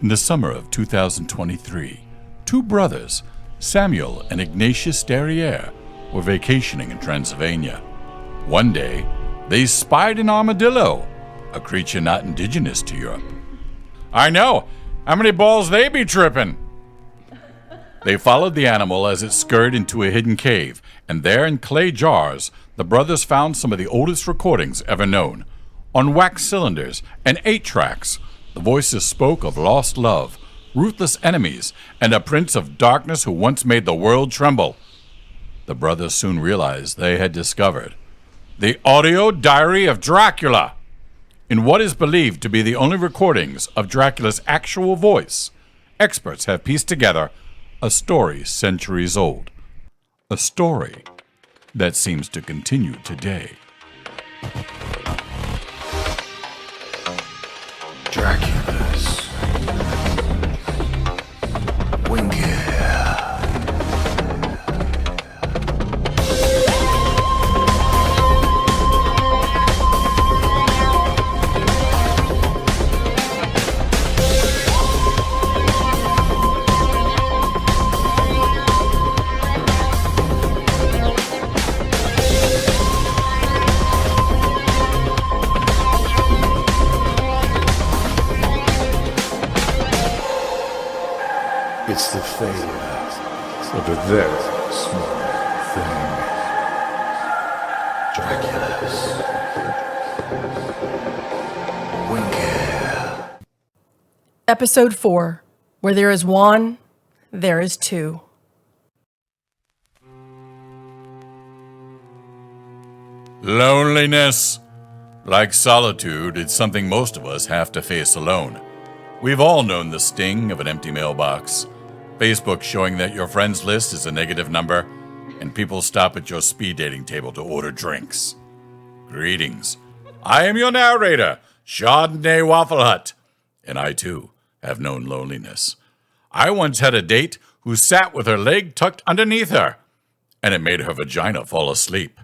In the summer of 2023, two brothers, Samuel and Ignatius Derriere, were vacationing in Transylvania. One day, they spied an armadillo, a creature not indigenous to Europe. I know! How many balls they be tripping? They followed the animal as it scurried into a hidden cave, and there in clay jars, the brothers found some of the oldest recordings ever known. On wax cylinders and 8-tracks, the voices spoke of lost love, ruthless enemies, and a prince of darkness who once made the world tremble. The brothers soon realized they had discovered the audio diary of Dracula. In what is believed to be the only recordings of Dracula's actual voice, experts have pieced together a story centuries old. A story that seems to continue today. Dracula's Winkee. It's the failure of a very small thing. Dracula's Winkee. Episode 4. Where there is one, there is two. Loneliness. Like solitude, it's something most of us have to face alone. We've all known the sting of an empty mailbox. Facebook showing that your friends list is a negative number, and people stop at your speed dating table to order drinks. Greetings. I am your narrator, Chardonnay Waffle Hut, and I too have known loneliness. I once had a date who sat with her leg tucked underneath her, and it made her vagina fall asleep.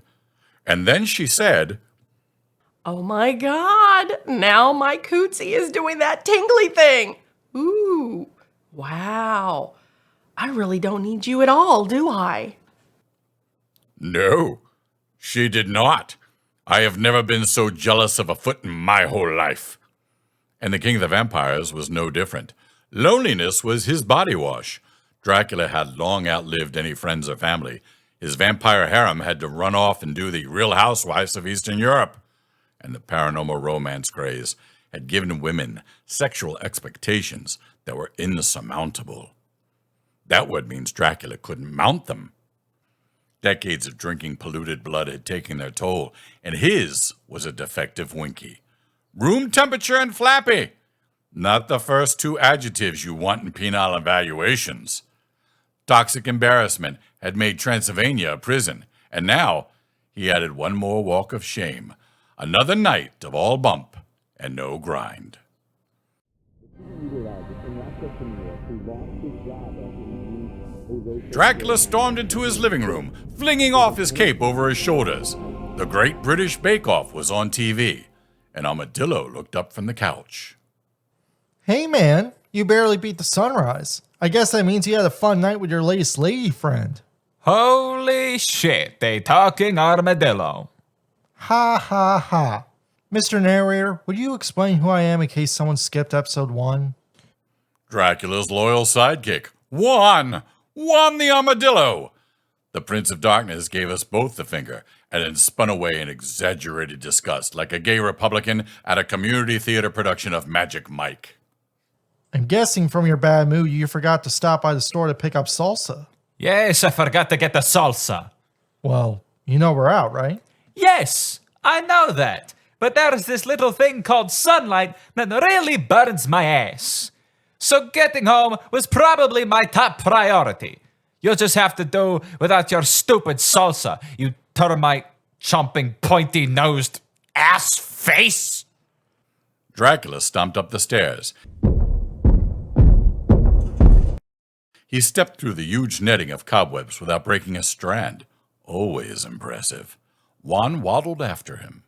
And then she said, Oh my God, now my cootsy is doing that tingly thing. Ooh, wow. I really don't need you at all, do I? No, she did not. I have never been so jealous of a foot in my whole life. And the king of the vampires was no different. Loneliness was his body wash. Dracula had long outlived any friends or family. His vampire harem had to run off and do the Real Housewives of Eastern Europe. And the paranormal romance craze had given women sexual expectations that were insurmountable. That word means Dracula couldn't mount them. Decades of drinking polluted blood had taken their toll, and his was a defective Winkee. Room temperature and flappy. Not the first two adjectives you want in penal evaluations. Toxic embarrassment had made Transylvania a prison, and now he added one more walk of shame. Another night of all bump and no grind. Dracula stormed into his living room, flinging off his cape over his shoulders. The Great British Bake Off was on TV. An armadillo looked up from the couch. Hey man, you barely beat the sunrise. I guess that means you had a fun night with your latest lady friend. Holy shit, they talking armadillo. Ha ha ha. Mr. Narrator, would you explain who I am in case someone skipped episode 1? Dracula's loyal sidekick, Juan the armadillo. The Prince of Darkness gave us both the finger and then spun away in exaggerated disgust like a gay Republican at a community theater production of Magic Mike. I'm guessing from your bad mood you forgot to stop by the store to pick up salsa. Yes, I forgot to get the salsa. Well, you know we're out, right? Yes, I know that. But there's this little thing called sunlight that really burns my ass. So getting home was probably my top priority. You'll just have to do without your stupid salsa, you termite chomping pointy-nosed ass face. Dracula stomped up the stairs. He stepped through the huge netting of cobwebs without breaking a strand. Always impressive. Juan waddled after him.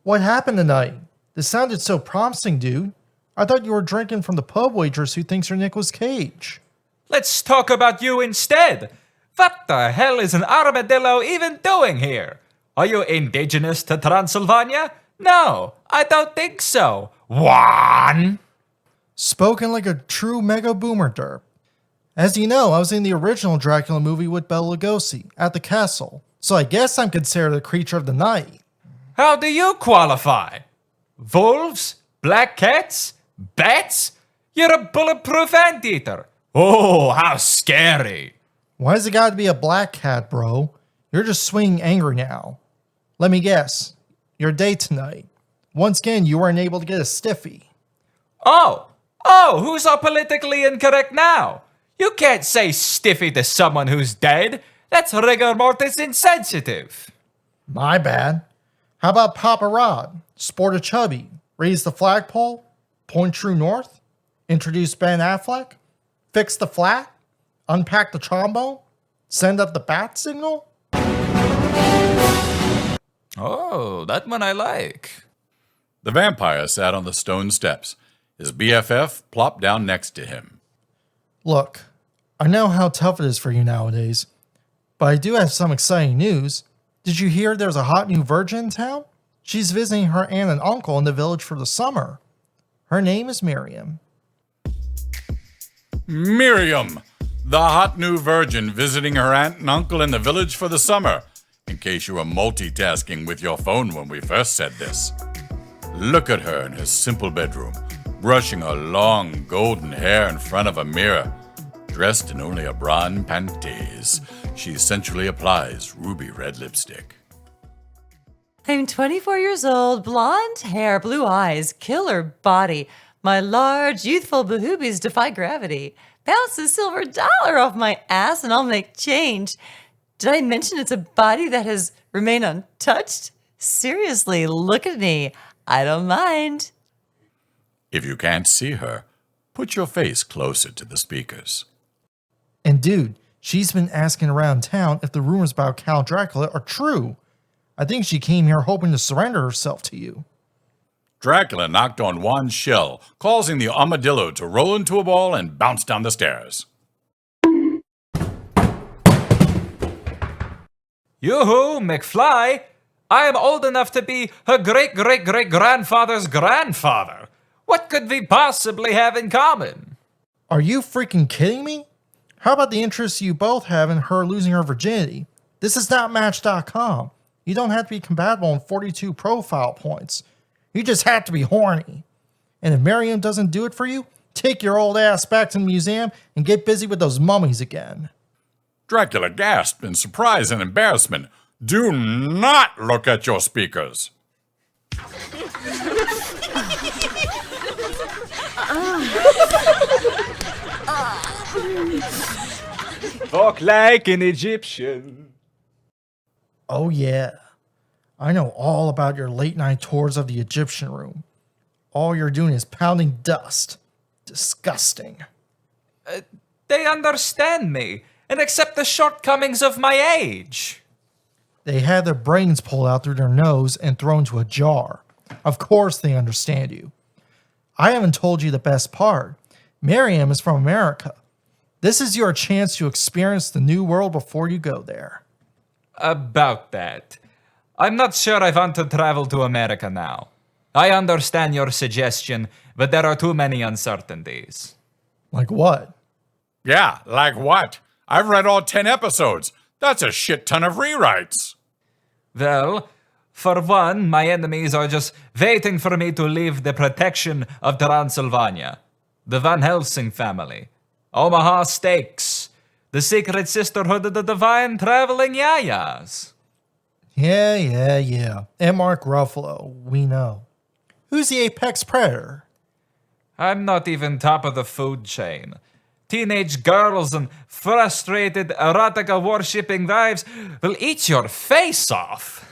What happened tonight? This sounded so promising, dude. I thought you were drinking from the pub waitress who thinks you're Nicolas Cage. Let's talk about you instead. What the hell is an armadillo even doing here? Are you indigenous to Transylvania? No, I don't think so. Juan! Spoken like a true mega boomer derp. As you know, I was in the original Dracula movie with Bela Lugosi at the castle, so I guess I'm considered a creature of the night. How do you qualify? Wolves? Black cats? Bats? You're a bulletproof anteater. Oh, how scary. Why's it gotta be a black cat, bro? You're just swinging angry now. Let me guess. Your date tonight. Once again, you weren't able to get a stiffy. Oh, who's all politically incorrect now? You can't say stiffy to someone who's dead. That's rigor mortis insensitive. My bad. How about Papa Rod? Sport a chubby. Raise the flagpole? Point true north? Introduce Ben Affleck? Fix the flat? Unpack the trombone? Send up the bat signal? Oh, that one I like. The vampire sat on the stone steps. His BFF plopped down next to him. Look, I know how tough it is for you nowadays, but I do have some exciting news. Did you hear there's a hot new virgin in town? She's visiting her aunt and uncle in the village for the summer. Her name is Miriam. Miriam, the hot new virgin visiting her aunt and uncle in the village for the summer, in case you were multitasking with your phone when we first said this. Look at her in her simple bedroom, brushing her long golden hair in front of a mirror. Dressed in only a bra and panties, she sensually applies ruby red lipstick. I'm 24 years old, blonde hair, blue eyes, killer body. My large, youthful boobies defy gravity. Bounce a silver dollar off my ass and I'll make change. Did I mention it's a body that has remained untouched? Seriously, look at me. I don't mind. If you can't see her, put your face closer to the speakers. And dude, she's been asking around town if the rumors about Count Dracula are true. I think she came here hoping to surrender herself to you. Dracula knocked on Juan's shell, causing the armadillo to roll into a ball and bounce down the stairs. Yoo-hoo, McFly! I am old enough to be her great-great-great-grandfather's grandfather. What could we possibly have in common? Are you freaking kidding me? How about the interest you both have in her losing her virginity? This is not Match.com. You don't have to be compatible in 42 profile points. You just have to be horny. And if Miriam doesn't do it for you, take your old ass back to the museum and get busy with those mummies again. Dracula gasped in surprise and embarrassment. Do not look at your speakers. Talk like an Egyptian. Oh yeah. I know all about your late night tours of the Egyptian room. All you're doing is pounding dust. Disgusting. They understand me and accept the shortcomings of my age. They had their brains pulled out through their nose and thrown into a jar. Of course they understand you. I haven't told you the best part. Miriam is from America. This is your chance to experience the new world before you go there. About that. I'm not sure I want to travel to America now. I understand your suggestion, but there are too many uncertainties. Like what? Yeah, like what? I've read all 10 episodes. That's a shit ton of rewrites. Well, for one, my enemies are just waiting for me to leave the protection of Transylvania. The Van Helsing family. Omaha Steaks. The Secret Sisterhood of the Divine Traveling Yayas. Yeah. And Mark Ruffalo, we know. Who's the apex predator? I'm not even top of the food chain. Teenage girls and frustrated erotica-worshipping wives will eat your face off.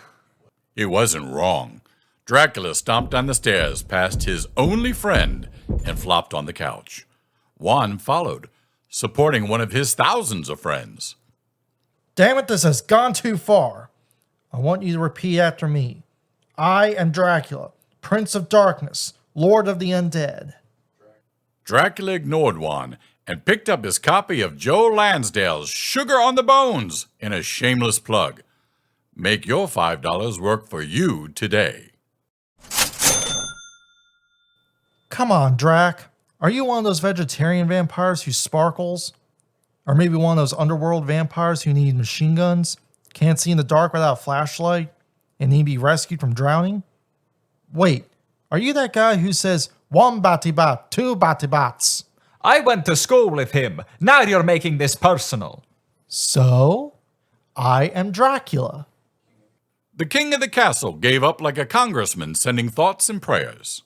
He wasn't wrong. Dracula stomped down the stairs past his only friend and flopped on the couch. Juan followed, supporting one of his thousands of friends. Damn it, this has gone too far. I want you to repeat after me. I am Dracula, Prince of Darkness, Lord of the Undead. Dracula ignored Juan and picked up his copy of Joe Lansdale's Sugar on the Bones in a shameless plug. Make your $5 work for you today. Come on, Drac. Are you one of those vegetarian vampires who sparkles? Or maybe one of those underworld vampires who need machine guns, can't see in the dark without a flashlight, and need to be rescued from drowning? Wait, are you that guy who says, one batty bat, two batty bats? I went to school with him. Now you're making this personal. So, I am Dracula. The king of the castle gave up like a congressman sending thoughts and prayers.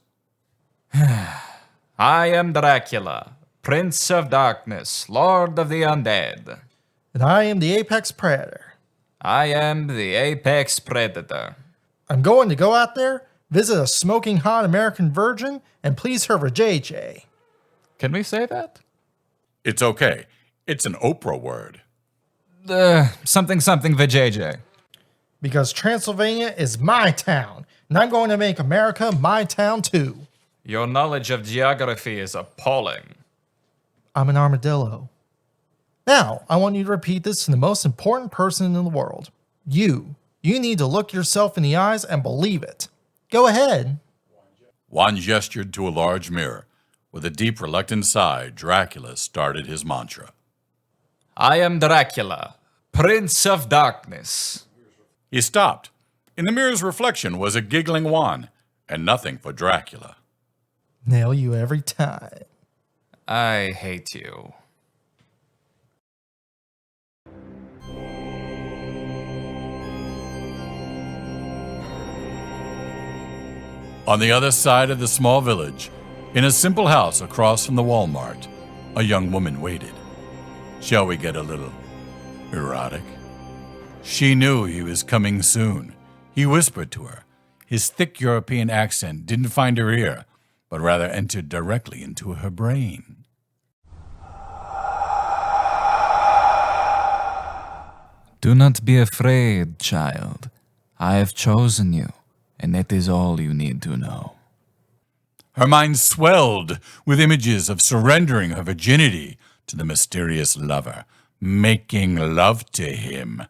I am Dracula, Prince of Darkness, Lord of the Undead. And I am the apex predator. I am the apex predator. I'm going to go out there, visit a smoking hot American virgin, and please her for JJ. Can we say that? It's okay. It's an Oprah word. Something vajayjay. Because Transylvania is my town, and I'm going to make America my town too. Your knowledge of geography is appalling. I'm an armadillo. Now, I want you to repeat this to the most important person in the world. You. You need to look yourself in the eyes and believe it. Go ahead. Juan gestured to a large mirror. With a deep, reluctant sigh, Dracula started his mantra. I am Dracula, Prince of Darkness. He stopped. In the mirror's reflection was a giggling Juan, and nothing for Dracula. Nail you every time. I hate you. On the other side of the small village, in a simple house across from the Walmart, a young woman waited. Shall we get a little erotic? She knew he was coming soon. He whispered to her. His thick European accent didn't find her ear, but rather entered directly into her brain. Do not be afraid, child. I have chosen you, and that is all you need to know. Her mind swelled with images of surrendering her virginity to the mysterious lover, making love to him.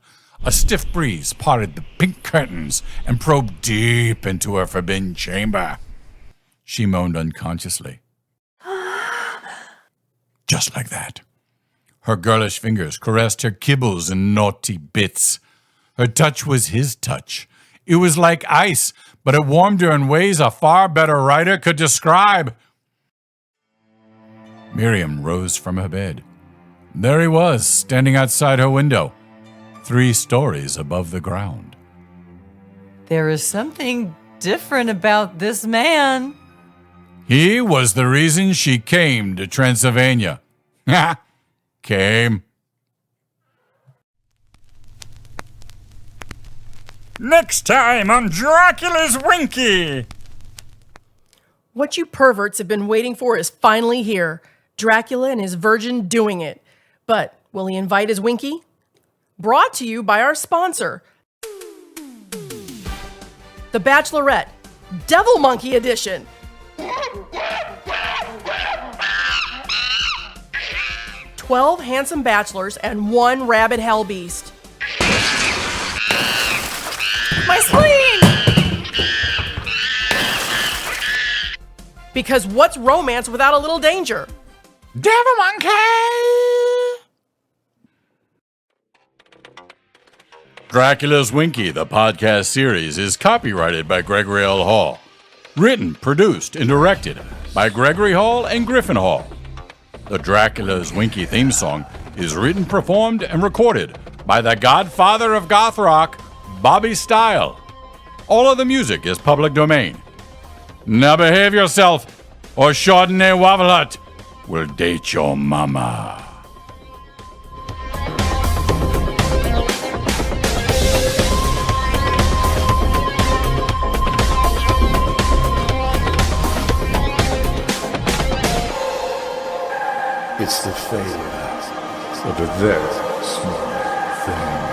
A stiff breeze parted the pink curtains and probed deep into her forbidden chamber. She moaned unconsciously. Just like that. Her girlish fingers caressed her kibbles and naughty bits. Her touch was his touch. It was like ice, but it warmed her in ways a far better writer could describe. Miriam rose from her bed. There he was, standing outside her window, 3 stories above the ground. There is something different about this man. He was the reason she came to Transylvania. Came. Next time on Dracula's Winkee! What you perverts have been waiting for is finally here. Dracula and his virgin doing it. But will he invite his Winkee? Brought to you by our sponsor, The Bachelorette, Devil Monkey Edition. "12 handsome bachelors and 1 rabid hellbeast." My spleen! Because what's romance without a little danger? Devil Monkey! Dracula's Winkee, the podcast series, is copyrighted by Gregory L. Hall. Written, produced, and directed by Gregory Hall and Griffin Hall. The Dracula's Winkee theme song is written, performed, and recorded by the godfather of goth rock, Bobby Style. All of the music is public domain. Now behave yourself, or Chardonnay Waffle will date your mama. It's the failure of a very small thing.